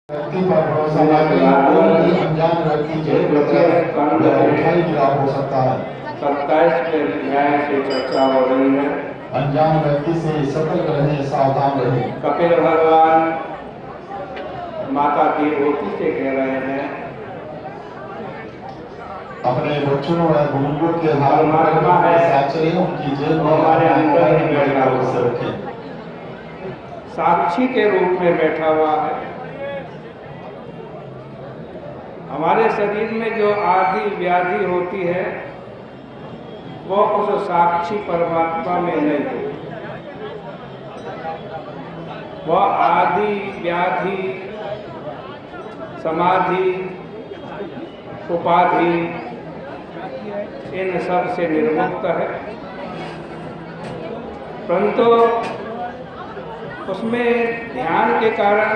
व्यक्ति पर भरोसा न करें, कोई अनजान व्यक्ति गिरा हो सकता है। 27 के न्याय से चर्चा हो रही है। अनजान व्यक्ति से सतर्क रहें, सावधान रहें। कपिल भगवान माता देवहूति से कह रहे हैं अपने बच्चों और बुजुर्गों के हाल परमात्मा है, साथ चलें, उनकी जेब में हमारे अंदर ही बैठा हुआ हुआ रखें। साक्षी के रूप में बैठा हुआ है। हमारे शरीर में जो आदि व्याधि होती है वो उस साक्षी परमात्मा में नहीं होती। वह आदि व्याधि समाधि उपाधि इन सब से निर्मुक्त है, परंतु उसमें ध्यान के कारण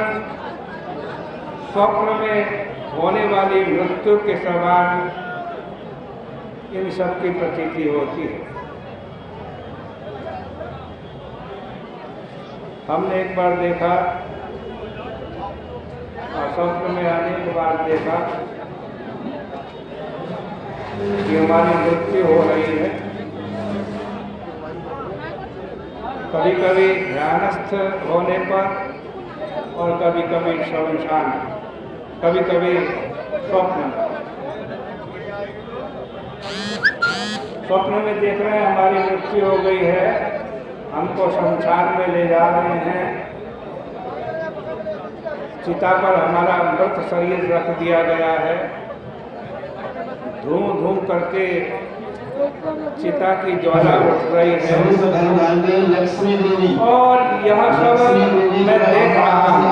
स्वप्न में होने वाली मृत्यु के समान इन सब की प्रतीति होती है। हमने एक बार देखा और स्वप्न में अनेक बार देखा कि हमारी मृत्यु हो रही है। कभी कभी ध्यानस्थ होने पर और कभी कभी शमशान, कभी कभी स्वप्न में देख रहे हैं हमारी मृत्यु हो गई है, हमको शमशान में ले जा रहे हैं, चिता पर हमारा मृत शरीर रख दिया गया है, धूम धूम करके चिता की ज्वाला उठ रही है और यह सब मैं देख रहा हूँ।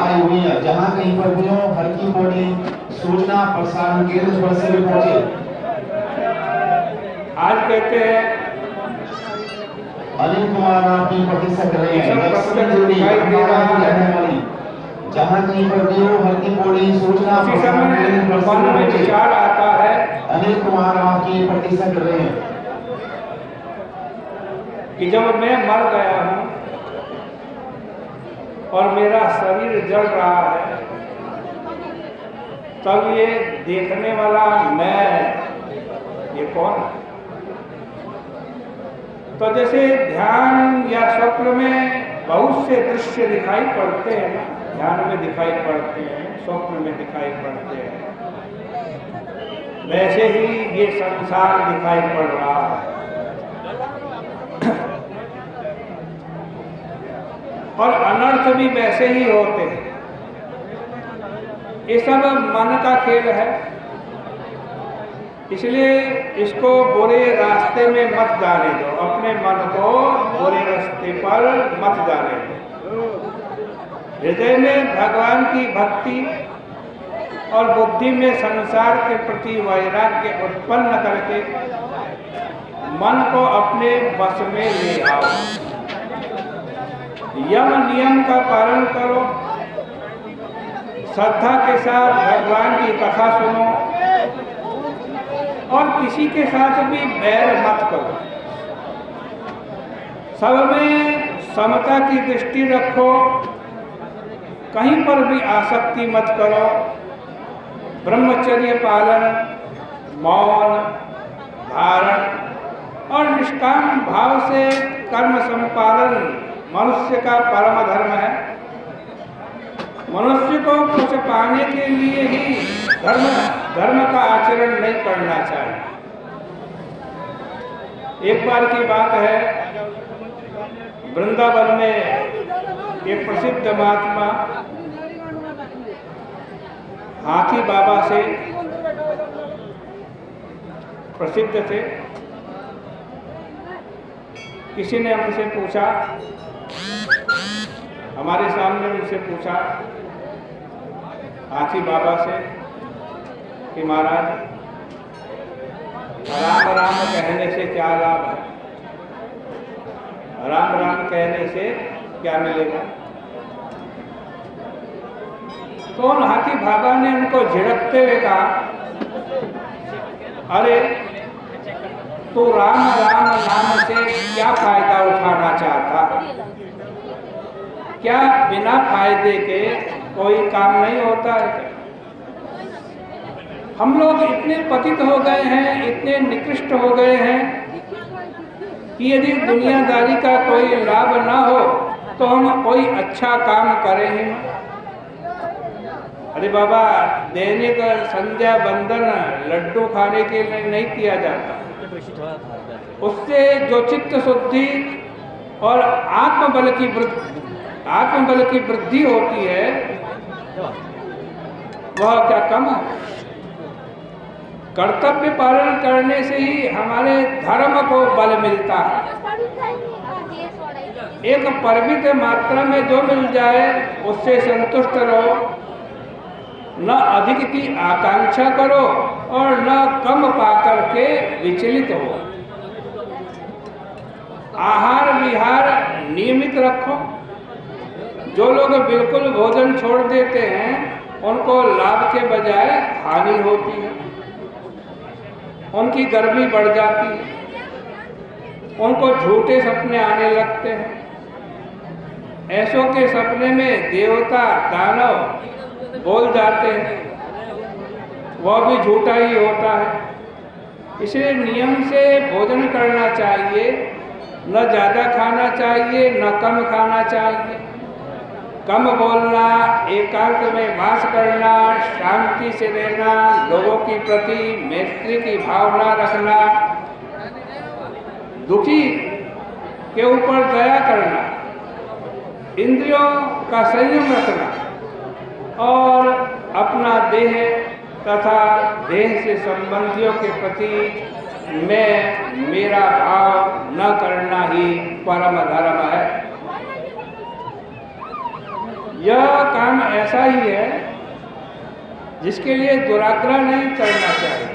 जहाँ कहीं पर भी हो, हल्की पौड़ी सूचना प्रसारण केंद्र पर से भी पहुंचे। आज कहते हैं अनिल कुमार आपकी प्रतिशत रहे हैं, दिखाई दे रहा है। जहाँ कहीं पर भी हो, हल्की पौड़ी सूचना उसी समय मन में विचार आता है अनिल कुमार आपकी प्रतिशत रहे हैं कि जब मैं मर गया हूँ और मेरा शरीर जल रहा है, तब ये देखने वाला मैं, ये कौन है? तो जैसे ध्यान या स्वप्न में बहुत से दृश्य दिखाई पड़ते हैं ना, ध्यान में दिखाई पड़ते हैं, स्वप्न में दिखाई पड़ते हैं, वैसे ही ये संसार दिखाई पड़ रहा है। और अनर्थ भी वैसे ही होते हैं। ये सब मन का खेल है, इसलिए इसको बुरे रास्ते में मत जाने दो, अपने मन को बुरे रास्ते पर मत जाने दो। हृदय में भगवान की भक्ति और बुद्धि में संसार के प्रति वैराग्य उत्पन्न करके मन को अपने वश में ले आओ। यम नियम का पालन करो, श्रद्धा के साथ भगवान की कथा सुनो और किसी के साथ भी बैर मत करो। सब में समता की दृष्टि रखो, कहीं पर भी आसक्ति मत करो। ब्रह्मचर्य पालन, मौन धारण और निष्काम भाव से कर्म संपादन मनुष्य का परम धर्म है। मनुष्य को कुछ पाने के लिए ही धर्म का आचरण नहीं करना चाहिए। एक बार की बात है, वृंदावन में एक प्रसिद्ध महात्मा हाथी बाबा से प्रसिद्ध थे। किसी ने हमसे पूछा, हमारे सामने उनसे पूछा हाथी बाबा से कि महाराज, राम राम कहने से क्या लाभ है? राम राम कहने से क्या मिलेगा? तो उन हाथी बाबा ने उनको झिड़कते हुए कहा, अरे तो राम राम नाम से क्या फायदा उठाना चाहता? क्या बिना फायदे के कोई काम नहीं होता है। हम लोग इतने पतित हो गए हैं, इतने निकृष्ट हो गए हैं कि यदि दुनियादारी का कोई लाभ ना हो तो हम कोई अच्छा काम करें ही ना। अरे बाबा, दैनिक संध्या बंदन लड्डू खाने के लिए नहीं किया जाता, उससे जो चित्त शुद्धि और आत्मबल की वृद्धि होती है वह क्या कम है। कर्तव्य पालन करने से ही हमारे धर्म को बल मिलता है। एक परिमित मात्रा में जो मिल जाए उससे संतुष्ट रहो, न अधिक की आकांक्षा करो और न कम पाकर के विचलित हो। आहार विहार नियमित रखो। जो लोग बिल्कुल भोजन छोड़ देते हैं उनको लाभ के बजाय हानि होती है, उनकी गर्मी बढ़ जाती है, उनको झूठे सपने आने लगते हैं। ऐसों के सपने में देवता दानव बोल जाते हैं, वह भी झूठा ही होता है। इसलिए नियम से भोजन करना चाहिए, न ज़्यादा खाना चाहिए न कम खाना चाहिए। कम बोलना, एकांत में वास करना, शांति से रहना, लोगों की प्रति मैत्री की भावना रखना, दुखी के ऊपर दया करना, इंद्रियों का संयम रखना और अपना देह तथा देह से संबंधियों के प्रति मेरा भाव न करना ही परम धर्म है। यह काम ऐसा ही है जिसके लिए दुराग्रह नहीं करना चाहिए।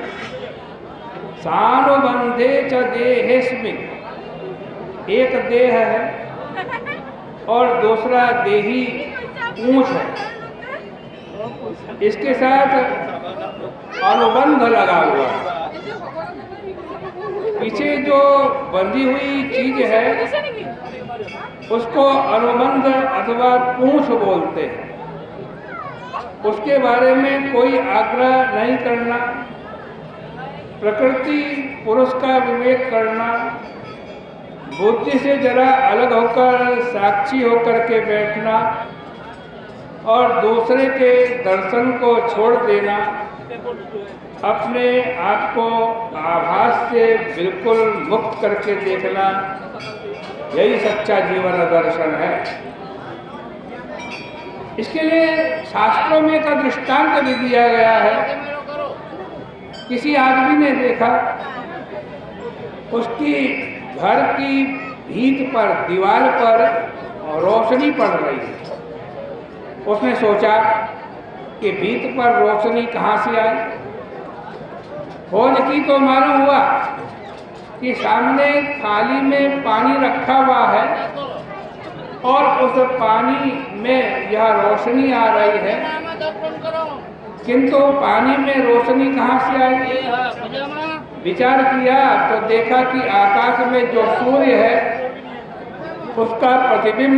सानुबंधे च देहेस्मिन्, एक देह है और दूसरा देही पूंछ है, इसके साथ अनुबंध लगा हुआ है। पीछे जो बंधी हुई चीज है उसको अनुबंध अथवा पूंछ बोलते हैं। उसके बारे में कोई आग्रह नहीं करना, प्रकृति पुरुष का विवेक करना, बुद्धि से जरा अलग होकर साक्षी होकर के बैठना और दूसरे के दर्शन को छोड़ देना, अपने आप को आभास से बिल्कुल मुक्त करके देखना, यही सच्चा जीवन दर्शन है। इसके लिए शास्त्रों में एक दृष्टांत भी दिया गया है। किसी आदमी ने देखा उसकी घर की भीत पर, दीवार पर रोशनी पड़ रही है। उसने सोचा कि भीत पर रोशनी कहाँ से आई। खोज की तो मालूम हुआ कि सामने थाली में पानी रखा हुआ है और उस पानी में यह रोशनी आ रही है, किंतु पानी में रोशनी कहाँ से आई। विचार किया तो देखा कि आकाश में जो सूर्य है उसका प्रतिबिंब